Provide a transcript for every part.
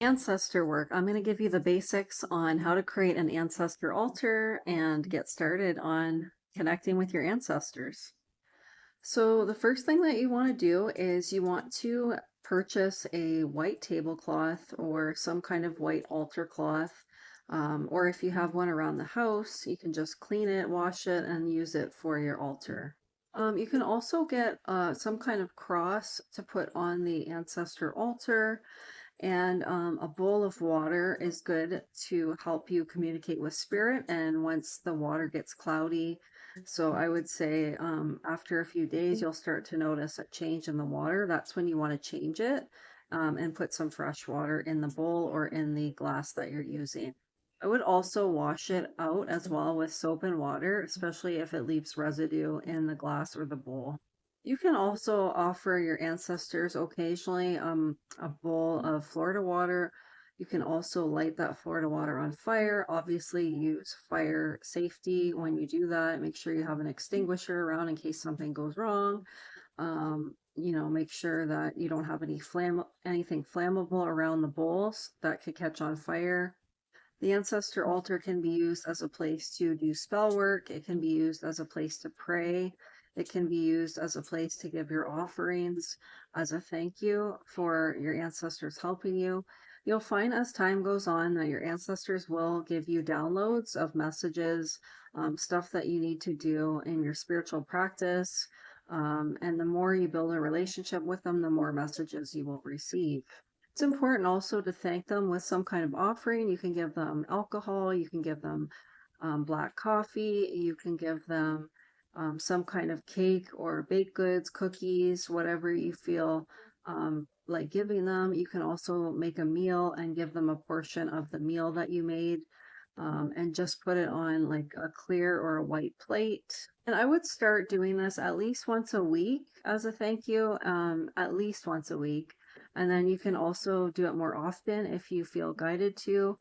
Ancestor work. I'm going to give you the basics on how to create an ancestor altar and get started on connecting with your ancestors. So, the first thing that you want to do is you want to purchase a white tablecloth or some kind of white altar cloth. Or if you have one around the house, you can just clean it, wash it, and use it for your altar. You can also get some kind of cross to put on the ancestor altar. And a bowl of water is good to help you communicate with spirit. And once the water gets cloudy, so I would say after a few days, you'll start to notice a change in the water. That's when you want to change it and put some fresh water in the bowl or in the glass that you're using. I would also wash it out as well with soap and water, especially if it leaves residue in the glass or the bowl. You can also offer your ancestors occasionally a bowl of Florida water. You can also light that Florida water on fire. Obviously, use fire safety when you do that. Make sure you have an extinguisher around in case something goes wrong. Make sure that you don't have anything flammable around the bowls that could catch on fire. The ancestor altar can be used as a place to do spell work. It can be used as a place to pray. It can be used as a place to give your offerings as a thank you for your ancestors helping you. You'll find as time goes on that your ancestors will give you downloads of messages, stuff that you need to do in your spiritual practice. And the more you build a relationship with them, the more messages you will receive. It's important also to thank them with some kind of offering. You can give them alcohol, you can give them black coffee, you can give them some kind of cake or baked goods, cookies, whatever you feel like giving them. You can also make a meal and give them a portion of the meal that you made and just put it on like a clear or a white plate. And I would start doing this at least once a week as a thank you, at least once a week. And then you can also do it more often if you feel guided to.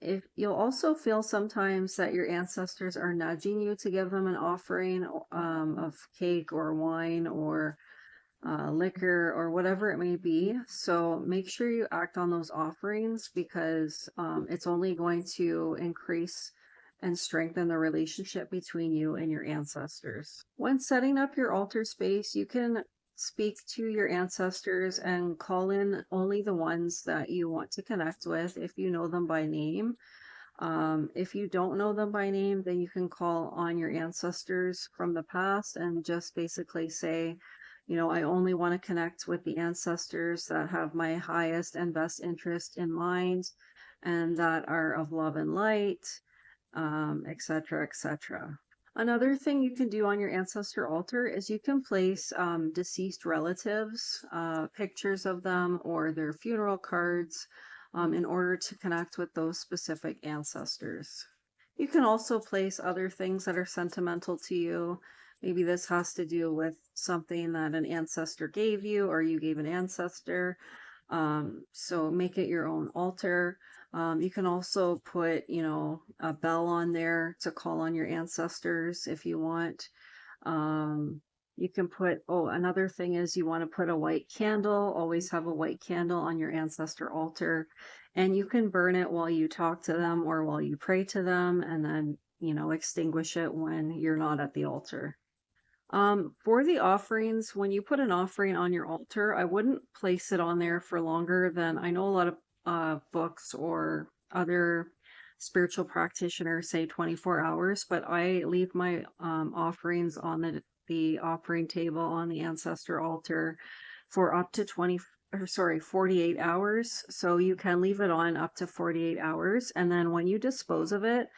If you'll also feel sometimes that your ancestors are nudging you to give them an offering of cake or wine or liquor or whatever it may be. So make sure you act on those offerings because it's only going to increase and strengthen the relationship between you and your ancestors. When setting up your altar space, you can speak to your ancestors and call in only the ones that you want to connect with if you know them by name. If you don't know them by name, then you can call on your ancestors from the past and just basically say, I only want to connect with the ancestors that have my highest and best interest in mind and that are of love and light, etc., etc. Another thing you can do on your ancestor altar is you can place deceased relatives, pictures of them, or their funeral cards in order to connect with those specific ancestors. You can also place other things that are sentimental to you. Maybe this has to do with something that an ancestor gave you or you gave an ancestor. So make it your own altar. You can also put, a bell on there to call on your ancestors if you want. You can put, another thing is you want to put a white candle. Always have a white candle on your ancestor altar. And you can burn it while you talk to them or while you pray to them, and then, extinguish it when you're not at the altar. For the offerings, when you put an offering on your altar, I wouldn't place it on there for longer than I know a lot of books or other spiritual practitioners say 24 hours, but I leave my offerings on the offering table on the ancestor altar for up to 48 hours. So you can leave it on up to 48 hours. And then when you dispose of it,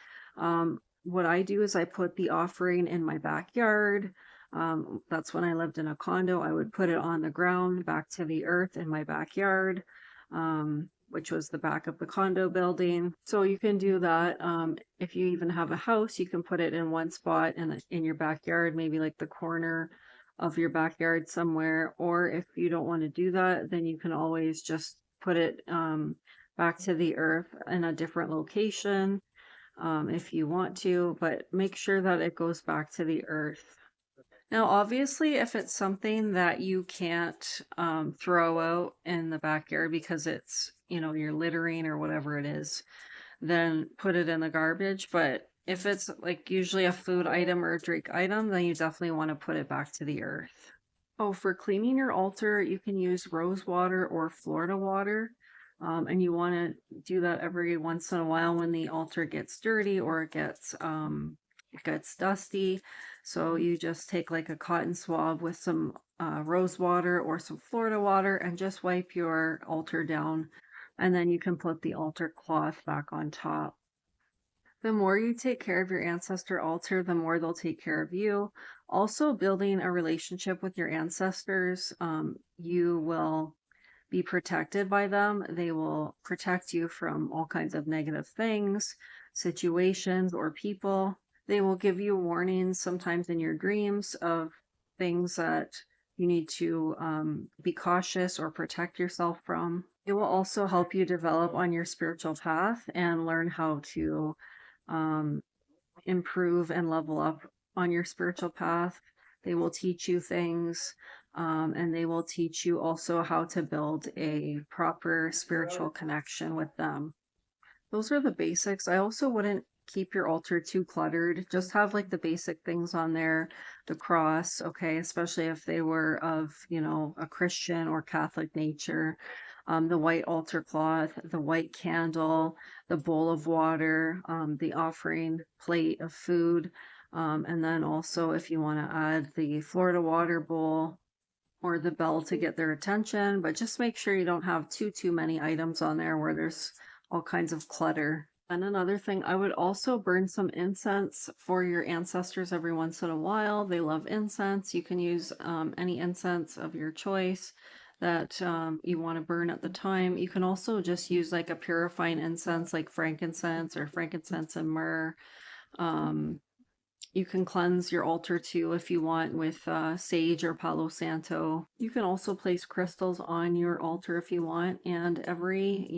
what I do is I put the offering in my backyard. That's when I lived in a condo. I would put it on the ground back to the earth in my backyard, which was the back of the condo building. So you can do that. If you even have a house, you can put it in one spot in your backyard, maybe like the corner of your backyard somewhere. Or if you don't want to do that, then you can always just put it back to the earth in a different location if you want to, but make sure that it goes back to the earth. Now, obviously, if it's something that you can't throw out in the backyard because it's, you're littering or whatever it is, then put it in the garbage. But if it's like usually a food item or a drink item, then you definitely want to put it back to the earth. Oh, for cleaning your altar, you can use rose water or Florida water. And you want to do that every once in a while when the altar gets dirty or it gets dusty. So you just take like a cotton swab with some rose water or some Florida water and just wipe your altar down. And then you can put the altar cloth back on top. The more you take care of your ancestor altar, the more they'll take care of you. Also, building a relationship with your ancestors, you will be protected by them. They will protect you from all kinds of negative things, situations, or people. They will give you warnings sometimes in your dreams of things that you need to be cautious or protect yourself from. It will also help you develop on your spiritual path and learn how to um, improve and level up on your spiritual path. They will teach you things, and they will teach you also how to build a proper spiritual connection with them. Those are the basics. I also wouldn't keep your altar too cluttered. Just have like the basic things on there, the cross, okay, especially if they were of, a Christian or Catholic nature, the white altar cloth, the white candle, the bowl of water, the offering plate of food, and then also if you want to add the Florida water bowl or the bell to get their attention, but just make sure you don't have too many items on there where there's all kinds of clutter. And another thing, I would also burn some incense for your ancestors every once in a while. They love incense. You can use any incense of your choice that you want to burn at the time. You can also just use like a purifying incense like frankincense or frankincense and myrrh. Um, you can cleanse your altar too if you want with sage or Palo Santo. You can also place crystals on your altar if you want. And every,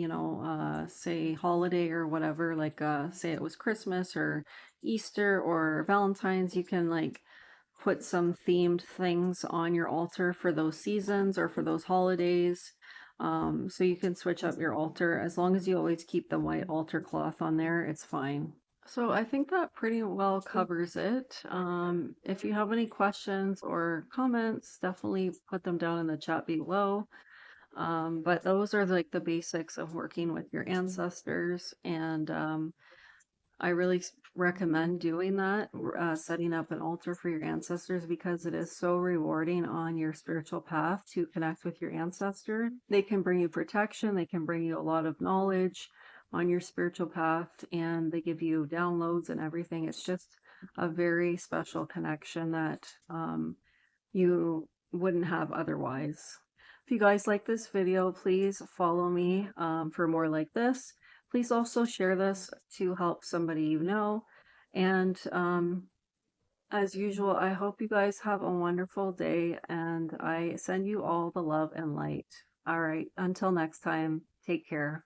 say holiday or whatever, like say it was Christmas or Easter or Valentine's, you can like put some themed things on your altar for those seasons or for those holidays. So you can switch up your altar as long as you always keep the white altar cloth on there, it's fine. So I think that pretty well covers it. If you have any questions or comments, definitely put them down in the chat below. But those are like the basics of working with your ancestors, and I really recommend doing that, setting up an altar for your ancestors because it is so rewarding on your spiritual path to connect with your ancestor. They can bring you protection, they can bring you a lot of knowledge on your spiritual path, and they give you downloads and everything. It's just a very special connection that you wouldn't have otherwise. If you guys like this video, please follow me for more like this. Please also share this to help somebody you know. And as usual, I hope you guys have a wonderful day and I send you all the love and light. All right, until next time, take care.